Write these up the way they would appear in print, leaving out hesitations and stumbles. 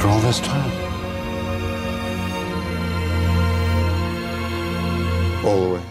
After all this time. All the way.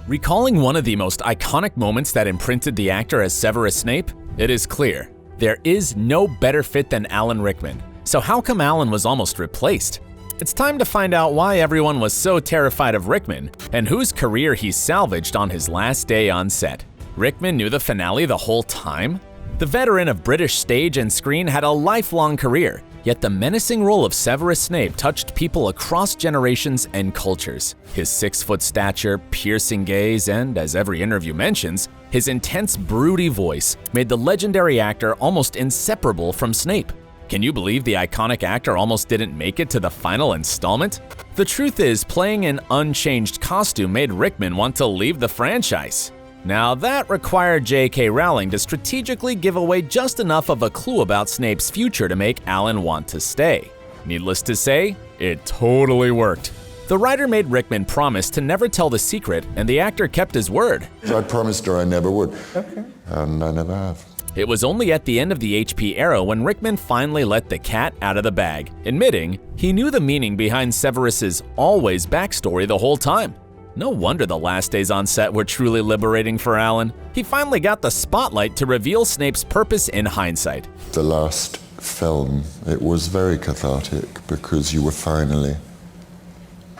Recalling one of the most iconic moments that imprinted the actor as Severus Snape, it is clear there is no better fit than Alan Rickman. So how come Alan was almost replaced? It's time to find out why everyone was so terrified of Rickman and whose career he salvaged on his last day on set. Rickman knew the finale the whole time? The veteran of British stage and screen had a lifelong career, yet the menacing role of Severus Snape touched people across generations and cultures. His 6-foot stature, piercing gaze, and, as every interview mentions, his intense, broody voice made the legendary actor almost inseparable from Snape. Can you believe the iconic actor almost didn't make it to the final installment? The truth is, playing an unchanged costume made Rickman want to leave the franchise. Now that required J.K. Rowling to strategically give away just enough of a clue about Snape's future to make Alan want to stay. Needless to say, it totally worked. The writer made Rickman promise to never tell the secret, and the actor kept his word. I promised her I never would. Okay. And I never have. It was only at the end of the HP era when Rickman finally let the cat out of the bag, admitting he knew the meaning behind Severus's always backstory the whole time. No wonder the last days on set were truly liberating for Alan. He finally got the spotlight to reveal Snape's purpose in hindsight. The last film, it was very cathartic because you were finally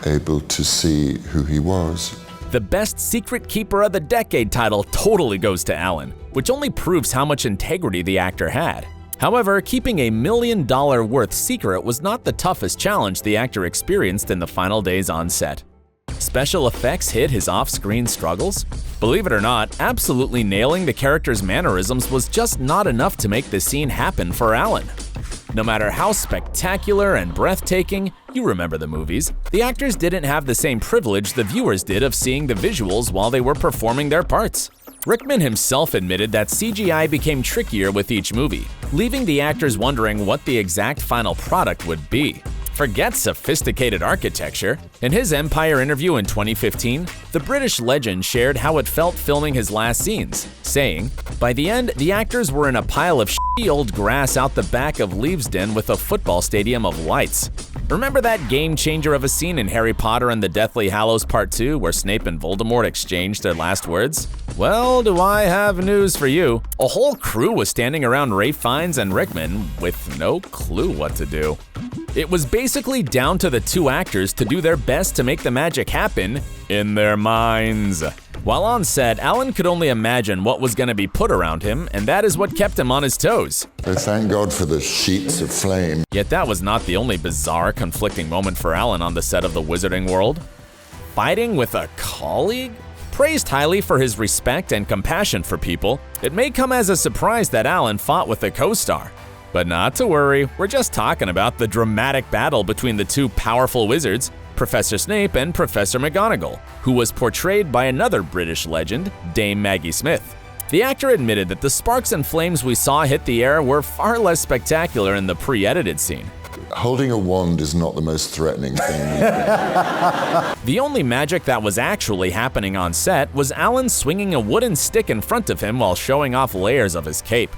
able to see who he was. The Best Secret Keeper of the Decade title totally goes to Alan, which only proves how much integrity the actor had. However, keeping $1 million worth secret was not the toughest challenge the actor experienced in the final days on set. Special effects hid his off-screen struggles? Believe it or not, absolutely nailing the character's mannerisms was just not enough to make the scene happen for Alan. No matter how spectacular and breathtaking, you remember the movies, the actors didn't have the same privilege the viewers did of seeing the visuals while they were performing their parts. Rickman himself admitted that CGI became trickier with each movie, leaving the actors wondering what the exact final product would be. Forget sophisticated architecture. In his Empire interview in 2015, the British legend shared how it felt filming his last scenes, saying, "By the end, the actors were in a pile of shitty old grass out the back of Leavesden with a football stadium of lights." Remember that game changer of a scene in Harry Potter and the Deathly Hallows Part 2 where Snape and Voldemort exchanged their last words? Well, do I have news for you. A whole crew was standing around Ralph Fiennes and Rickman with no clue what to do. It was basically down to the two actors to do their best to make the magic happen in their minds. While on set, Alan could only imagine what was going to be put around him, and that is what kept him on his toes. I thank God for the sheets of flame. Yet that was not the only bizarre, conflicting moment for Alan on the set of the Wizarding World. Fighting with a colleague? Praised highly for his respect and compassion for people, it may come as a surprise that Alan fought with a co-star. But not to worry, we're just talking about the dramatic battle between the two powerful wizards, Professor Snape and Professor McGonagall, who was portrayed by another British legend, Dame Maggie Smith. The actor admitted that the sparks and flames we saw hit the air were far less spectacular in the pre-edited scene. Holding a wand is not the most threatening thing. The only magic that was actually happening on set was Alan swinging a wooden stick in front of him while showing off layers of his cape.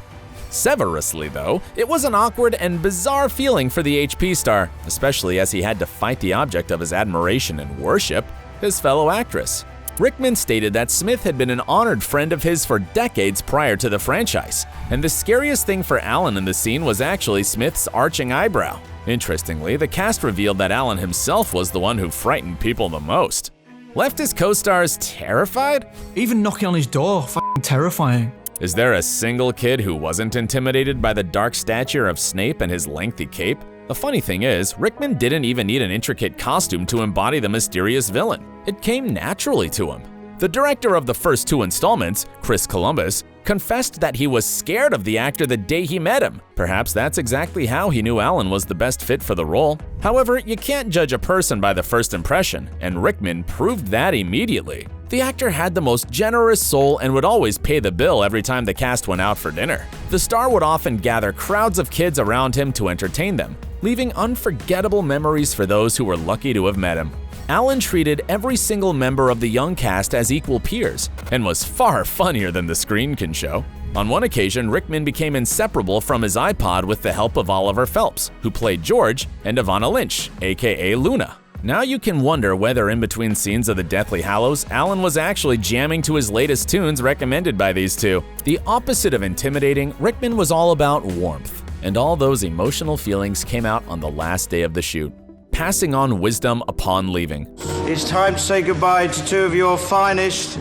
Severously, though, it was an awkward and bizarre feeling for the HP star, especially as he had to fight the object of his admiration and worship, his fellow actress. Rickman stated that Smith had been an honored friend of his for decades prior to the franchise, and the scariest thing for Alan in the scene was actually Smith's arching eyebrow. Interestingly, the cast revealed that Alan himself was the one who frightened people the most. Left his co-stars terrified? Even knocking on his door, f***ing terrifying. Is there a single kid who wasn't intimidated by the dark stature of Snape and his lengthy cape? The funny thing is, Rickman didn't even need an intricate costume to embody the mysterious villain. It came naturally to him. The director of the first two installments, Chris Columbus, confessed that he was scared of the actor the day he met him. Perhaps that's exactly how he knew Alan was the best fit for the role. However, you can't judge a person by the first impression, and Rickman proved that immediately. The actor had the most generous soul and would always pay the bill every time the cast went out for dinner. The star would often gather crowds of kids around him to entertain them, leaving unforgettable memories for those who were lucky to have met him. Alan treated every single member of the young cast as equal peers, and was far funnier than the screen can show. On one occasion, Rickman became inseparable from his iPod with the help of Oliver Phelps, who played George, and Ivana Lynch, aka Luna. Now you can wonder whether in between scenes of the Deathly Hallows, Alan was actually jamming to his latest tunes recommended by these two. The opposite of intimidating, Rickman was all about warmth, and all those emotional feelings came out on the last day of the shoot, passing on wisdom upon leaving. It's time to say goodbye to two of your finest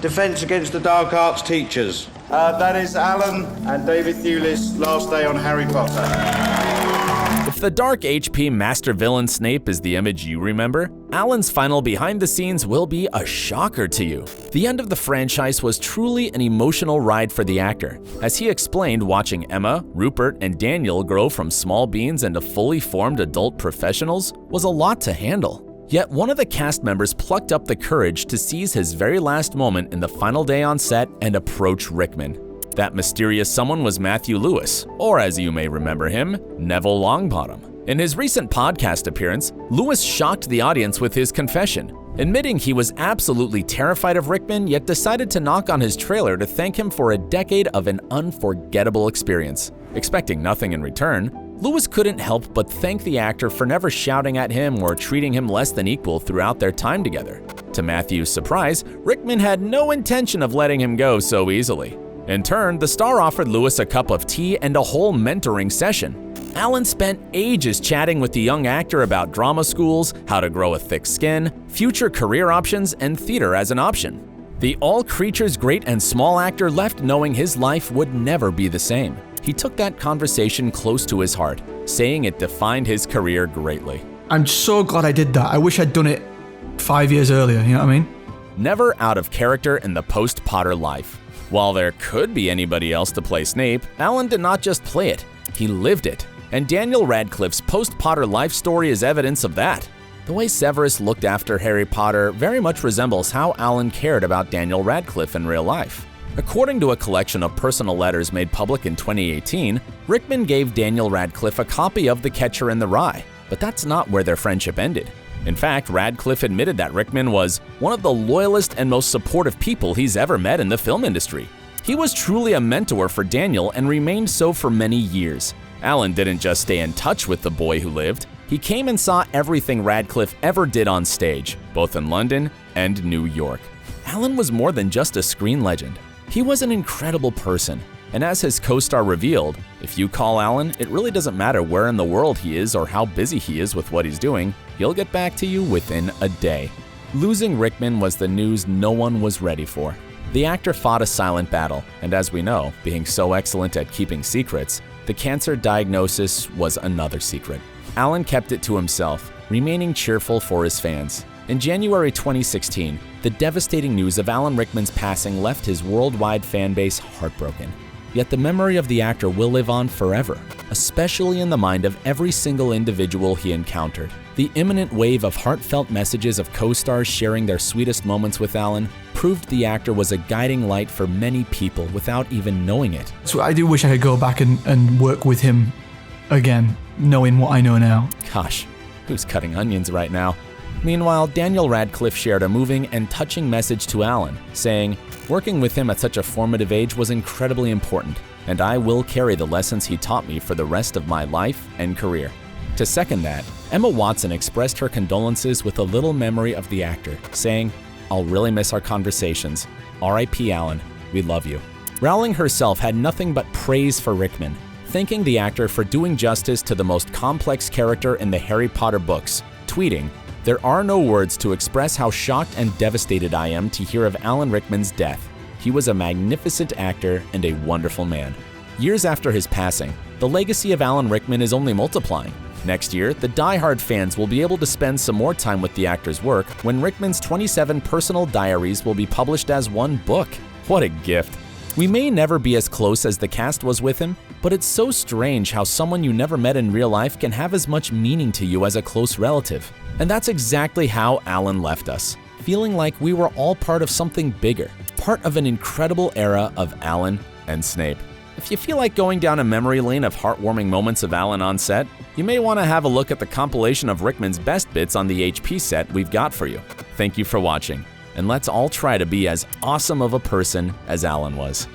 Defence Against the Dark Arts teachers. That is Alan and David Thewlis' last day on Harry Potter. If the dark HP master villain Snape is the image you remember, Alan's final behind the scenes will be a shocker to you. The end of the franchise was truly an emotional ride for the actor. As he explained, watching Emma, Rupert, and Daniel grow from small beans into fully formed adult professionals was a lot to handle. Yet one of the cast members plucked up the courage to seize his very last moment in the final day on set and approach Rickman. That mysterious someone was Matthew Lewis, or as you may remember him, Neville Longbottom. In his recent podcast appearance, Lewis shocked the audience with his confession, admitting he was absolutely terrified of Rickman, yet decided to knock on his trailer to thank him for a decade of an unforgettable experience. Expecting nothing in return, Lewis couldn't help but thank the actor for never shouting at him or treating him less than equal throughout their time together. To Matthew's surprise, Rickman had no intention of letting him go so easily. In turn, the star offered Lewis a cup of tea and a whole mentoring session. Alan spent ages chatting with the young actor about drama schools, how to grow a thick skin, future career options, and theater as an option. The all creatures great and small actor left knowing his life would never be the same. He took that conversation close to his heart, saying it defined his career greatly. I'm so glad I did that. I wish I'd done it 5 years earlier, you know what I mean? Never out of character in the post-Potter life. While there could be anybody else to play Snape, Alan did not just play it, he lived it. And Daniel Radcliffe's post-Potter life story is evidence of that. The way Severus looked after Harry Potter very much resembles how Alan cared about Daniel Radcliffe in real life. According to a collection of personal letters made public in 2018, Rickman gave Daniel Radcliffe a copy of The Catcher in the Rye, but that's not where their friendship ended. In fact, Radcliffe admitted that Rickman was one of the loyalest and most supportive people he's ever met in the film industry. He was truly a mentor for Daniel and remained so for many years. Alan didn't just stay in touch with the boy who lived, he came and saw everything Radcliffe ever did on stage, both in London and New York. Alan was more than just a screen legend. He was an incredible person, and as his co-star revealed, if you call Alan, it really doesn't matter where in the world he is or how busy he is with what he's doing, he'll get back to you within a day. Losing Rickman was the news no one was ready for. The actor fought a silent battle, and as we know, being so excellent at keeping secrets, the cancer diagnosis was another secret. Alan kept it to himself, remaining cheerful for his fans. In January 2016, the devastating news of Alan Rickman's passing left his worldwide fan base heartbroken. Yet the memory of the actor will live on forever, especially in the mind of every single individual he encountered. The imminent wave of heartfelt messages of co-stars sharing their sweetest moments with Alan proved the actor was a guiding light for many people without even knowing it. So I do wish I could go back and work with him again, knowing what I know now. Gosh, who's cutting onions right now? Meanwhile, Daniel Radcliffe shared a moving and touching message to Alan, saying, "Working with him at such a formative age was incredibly important, and I will carry the lessons he taught me for the rest of my life and career." To second that, Emma Watson expressed her condolences with a little memory of the actor, saying, "I'll really miss our conversations. R.I.P. Alan, we love you." Rowling herself had nothing but praise for Rickman, thanking the actor for doing justice to the most complex character in the Harry Potter books, tweeting, "There are no words to express how shocked and devastated I am to hear of Alan Rickman's death. He was a magnificent actor and a wonderful man." Years after his passing, the legacy of Alan Rickman is only multiplying. Next year, the die-hard fans will be able to spend some more time with the actor's work when Rickman's 27 personal diaries will be published as one book. What a gift. We may never be as close as the cast was with him, but it's so strange how someone you never met in real life can have as much meaning to you as a close relative. And that's exactly how Alan left us, feeling like we were all part of something bigger, part of an incredible era of Alan and Snape. If you feel like going down a memory lane of heartwarming moments of Alan on set, you may want to have a look at the compilation of Rickman's best bits on the HP set we've got for you. Thank you for watching, and let's all try to be as awesome of a person as Alan was.